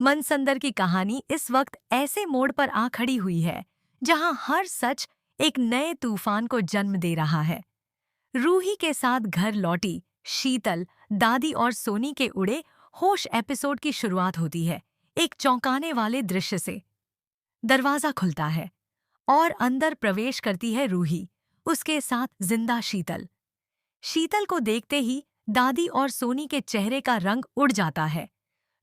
मनसंदर की कहानी इस वक्त ऐसे मोड़ पर आ खड़ी हुई है जहां हर सच एक नए तूफान को जन्म दे रहा है। रूही के साथ घर लौटी शीतल, दादी और सोनी के उड़े होश एपिसोड की शुरुआत होती है एक चौंकाने वाले दृश्य से। दरवाजा खुलता है और अंदर प्रवेश करती है रूही, उसके साथ जिंदा शीतल। शीतल को देखते ही दादी और सोनी के चेहरे का रंग उड़ जाता है।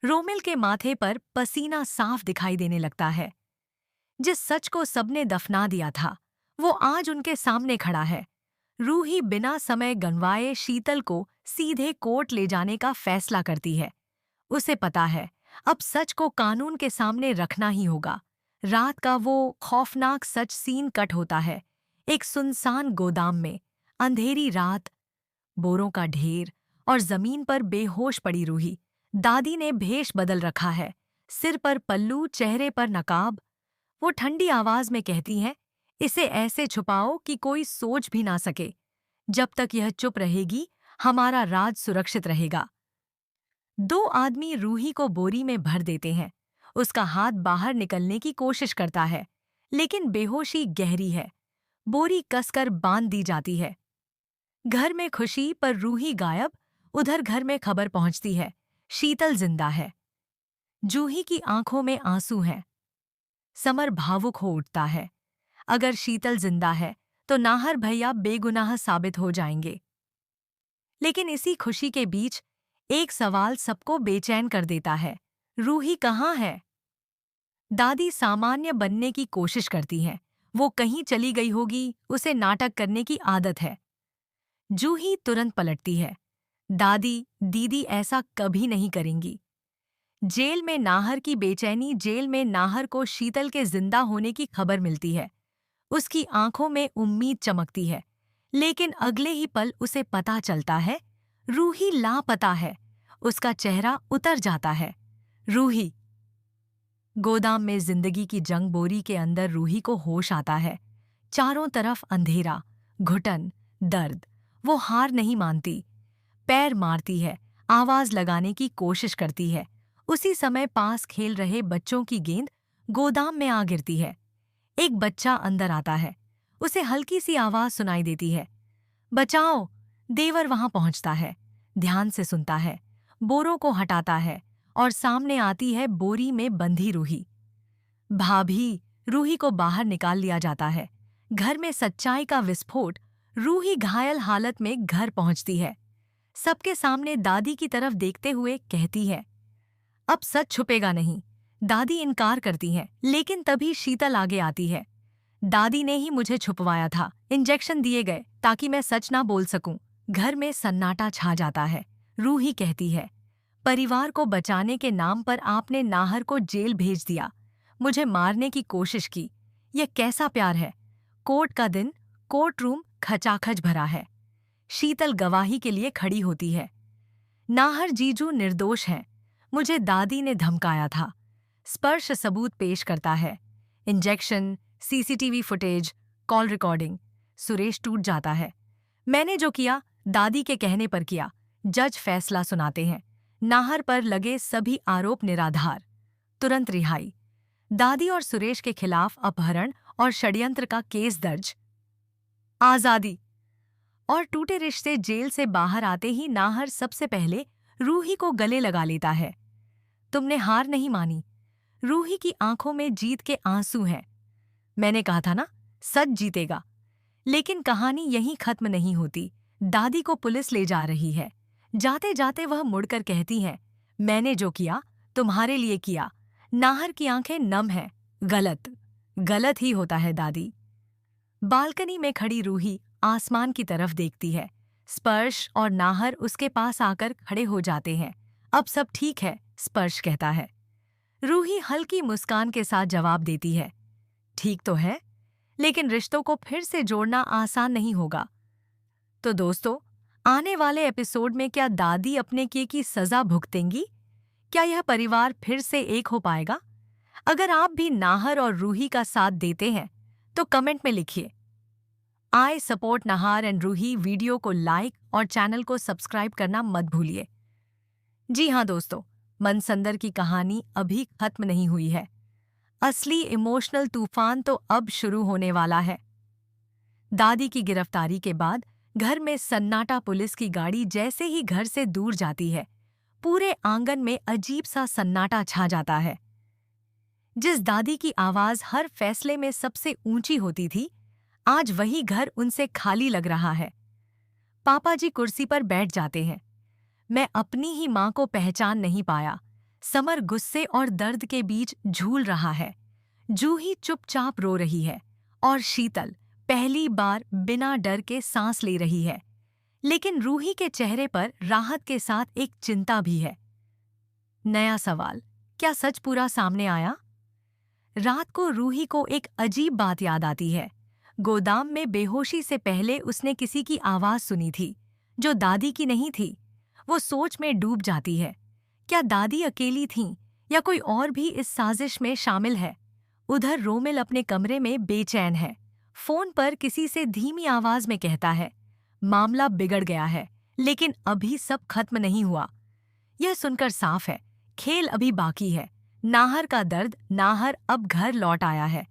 रोमिल के माथे पर पसीना साफ दिखाई देने लगता है। जिस सच को सबने दफना दिया था वो आज उनके सामने खड़ा है। रूही बिना समय गंवाए शीतल को सीधे कोर्ट ले जाने का फैसला करती है। उसे पता है अब सच को कानून के सामने रखना ही होगा। रात का वो खौफनाक सच सीन कट होता है। एक सुनसान गोदाम में अंधेरी रात, बोरों का ढेर और जमीन पर बेहोश पड़ी रूही। दादी ने भेष बदल रखा है, सिर पर पल्लू, चेहरे पर नकाब। वो ठंडी आवाज में कहती हैं, इसे ऐसे छुपाओ कि कोई सोच भी ना सके। जब तक यह चुप रहेगी हमारा राज सुरक्षित रहेगा। दो आदमी रूही को बोरी में भर देते हैं। उसका हाथ बाहर निकलने की कोशिश करता है, लेकिन बेहोशी गहरी है। बोरी कसकर बांध दी जाती है। घर में खुशी पर रूही गायब। उधर घर में खबर पहुंचती है, शीतल जिंदा है। जूही की आंखों में आंसू हैं। समर भावुक हो उठता है। अगर शीतल जिंदा है तो नाहर भैया बेगुनाह साबित हो जाएंगे। लेकिन इसी खुशी के बीच एक सवाल सबको बेचैन कर देता है, रूही कहाँ है? दादी सामान्य बनने की कोशिश करती हैं। वो कहीं चली गई होगी, उसे नाटक करने की आदत है। जूही तुरंत पलटती है, दादी दीदी ऐसा कभी नहीं करेंगी। जेल में नाहर की बेचैनी। जेल में नाहर को शीतल के जिंदा होने की खबर मिलती है। उसकी आंखों में उम्मीद चमकती है, लेकिन अगले ही पल उसे पता चलता है रूही लापता है। उसका चेहरा उतर जाता है। रूही। गोदाम में जिंदगी की जंग बोरी के अंदर रूही को होश आता है। चारों तरफ अंधेरा, घुटन, दर्द। वो हार नहीं मानती, पैर मारती है, आवाज लगाने की कोशिश करती है। उसी समय पास खेल रहे बच्चों की गेंद गोदाम में आ गिरती है। एक बच्चा अंदर आता है। उसे हल्की सी आवाज सुनाई देती है, बचाओ। देवर वहां पहुंचता है, ध्यान से सुनता है, बोरों को हटाता है और सामने आती है बोरी में बंधी रूही। भाभी। रूही को बाहर निकाल लिया जाता है। घर में सच्चाई का विस्फोट। रूही घायल हालत में घर पहुंचती है। सबके सामने दादी की तरफ देखते हुए कहती है, अब सच छुपेगा नहीं। दादी इनकार करती हैं, लेकिन तभी शीतल आगे आती है। दादी ने ही मुझे छुपवाया था, इंजेक्शन दिए गए ताकि मैं सच ना बोल सकूं। घर में सन्नाटा छा जाता है। रूही कहती है, परिवार को बचाने के नाम पर आपने नाहर को जेल भेज दिया, मुझे मारने की कोशिश की। यह कैसा प्यार है? कोर्ट का दिन, कोर्ट रूम खचाखच भरा है। शीतल गवाही के लिए खड़ी होती है, नाहर जीजू निर्दोष हैं, मुझे दादी ने धमकाया था। स्पर्श सबूत पेश करता है, injection, CCTV footage, call recording. Suresh टूट जाता है, मैंने जो किया दादी के कहने पर किया। जज फैसला सुनाते हैं, नाहर पर लगे सभी आरोप निराधार, तुरंत रिहाई। दादी और सुरेश के खिलाफ अपहरण और षड्यंत्र का केस दर्ज। आजादी। और टूटे रिश्ते। जेल से बाहर आते ही नाहर सबसे पहले रूही को गले लगा लेता है। तुमने हार नहीं मानी। रूही की आंखों में जीत के आंसू हैं। मैंने कहा था ना, सच जीतेगा। लेकिन कहानी यहीं खत्म नहीं होती। दादी को पुलिस ले जा रही है। जाते जाते वह मुड़कर कहती हैं, मैंने जो किया तुम्हारे लिए किया। नाहर की आंखें नम हैं। गलत, गलत ही होता है दादी। बालकनी में खड़ी रूही आसमान की तरफ देखती है। स्पर्श और नाहर उसके पास आकर खड़े हो जाते हैं। अब सब ठीक है, स्पर्श कहता है। रूही हल्की मुस्कान के साथ जवाब देती है, ठीक तो है, लेकिन रिश्तों को फिर से जोड़ना आसान नहीं होगा। तो दोस्तों, आने वाले एपिसोड में क्या दादी अपने किए की सजा भुगतेंगी? क्या यह परिवार फिर से एक हो पाएगा? अगर आप भी नाहर और रूही का साथ देते हैं तो कमेंट में लिखिए, I support Nahar and Roohi. Video को लाइक और चैनल को सब्सक्राइब करना मत भूलिए। जी हाँ दोस्तों, मनसंदर की कहानी अभी खत्म नहीं हुई है। असली इमोशनल तूफान तो अब शुरू होने वाला है। दादी की गिरफ्तारी के बाद घर में सन्नाटा। पुलिस की गाड़ी जैसे ही घर से दूर जाती है, पूरे आंगन में अजीब सा सन्नाटा छा जाता है। जिस दादी की आवाज हर फैसले में सबसे ऊंची होती थी, आज वही घर उनसे खाली लग रहा है। पापा जी कुर्सी पर बैठ जाते हैं। मैं अपनी ही माँ को पहचान नहीं पाया। समर गुस्से और दर्द के बीच झूल रहा है। जूही चुपचाप रो रही है और शीतल पहली बार बिना डर के सांस ले रही है। लेकिन रूही के चेहरे पर राहत के साथ एक चिंता भी है। नया सवाल, क्या सच पूरा सामने आया? रात को रूही को एक अजीब बात याद आती है। गोदाम में बेहोशी से पहले उसने किसी की आवाज सुनी थी, जो दादी की नहीं थी। वो सोच में डूब जाती है। क्या दादी अकेली थीं या कोई और भी इस साजिश में शामिल है? उधर रोमिल अपने कमरे में बेचैन है। फोन पर किसी से धीमी आवाज में कहता है, मामला बिगड़ गया है, लेकिन अभी सब खत्म नहीं हुआ। यह सुनकर साफ है, खेल अभी बाकी है। नाहर का दर्द, नाहर अब घर लौट आया है।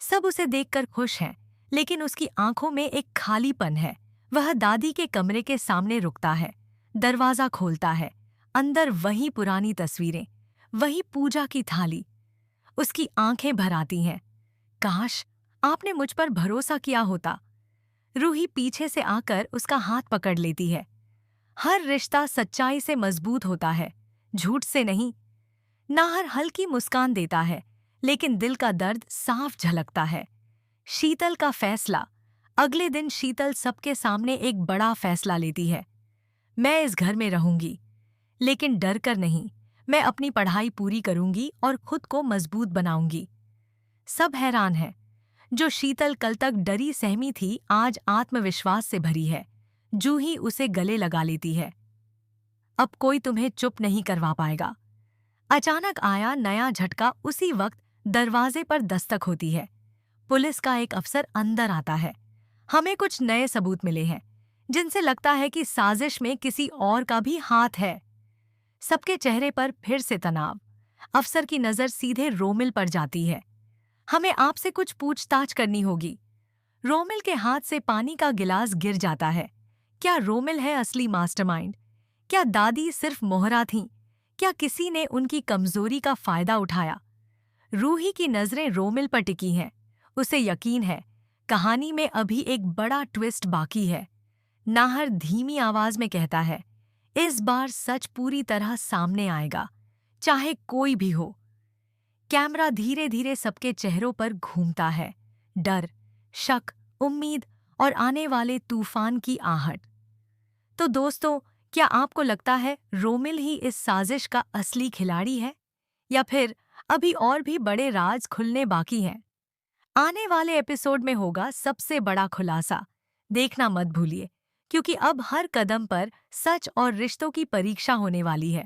सब उसे देखकर खुश हैं, लेकिन उसकी आंखों में एक खालीपन है। वह दादी के कमरे के सामने रुकता है, दरवाजा खोलता है। अंदर वही पुरानी तस्वीरें, वही पूजा की थाली। उसकी आंखें भर आती हैं। काश आपने मुझ पर भरोसा किया होता। रूही पीछे से आकर उसका हाथ पकड़ लेती है। हर रिश्ता सच्चाई से मजबूत होता है, झूठ से नहीं। नाहर हल्की मुस्कान देता है, लेकिन दिल का दर्द साफ झलकता है। शीतल का फैसला। अगले दिन शीतल सबके सामने एक बड़ा फैसला लेती है। मैं इस घर में रहूंगी, लेकिन डर कर नहीं। मैं अपनी पढ़ाई पूरी करूंगी और खुद को मजबूत बनाऊंगी। सब हैरान हैं। जो शीतल कल तक डरी सहमी थी, आज आत्मविश्वास से भरी है। जूही उसे गले लगा लेती है। अब कोई तुम्हें चुप नहीं करवा पाएगा। अचानक आया नया झटका। उसी वक्त दरवाजे पर दस्तक होती है। पुलिस का एक अफसर अंदर आता है। हमें कुछ नए सबूत मिले हैं, जिनसे लगता है कि साजिश में किसी और का भी हाथ है। सबके चेहरे पर फिर से तनाव। अफसर की नजर सीधे रोमिल पर जाती है। हमें आपसे कुछ पूछताछ करनी होगी। रोमिल के हाथ से पानी का गिलास गिर जाता है। क्या रोमिल है असली मास्टरमाइंड? क्या दादी सिर्फ मोहरा थीं? क्या किसी ने उनकी कमजोरी का फायदा उठाया? रूही की नजरें रोमिल पर टिकी हैं। उसे यकीन है, कहानी में अभी एक बड़ा ट्विस्ट बाकी है। नाहर धीमी आवाज में कहता है, इस बार सच पूरी तरह सामने आएगा, चाहे कोई भी हो। कैमरा धीरे धीरे सबके चेहरों पर घूमता है। डर, शक, उम्मीद और आने वाले तूफान की आहट। तो दोस्तों, क्या आपको लगता है रोमिल ही इस साजिश का असली खिलाड़ी है, या फिर अभी और भी बड़े राज खुलने बाकी हैं? आने वाले एपिसोड में होगा सबसे बड़ा खुलासा। देखना मत भूलिए, क्योंकि अब हर कदम पर सच और रिश्तों की परीक्षा होने वाली है।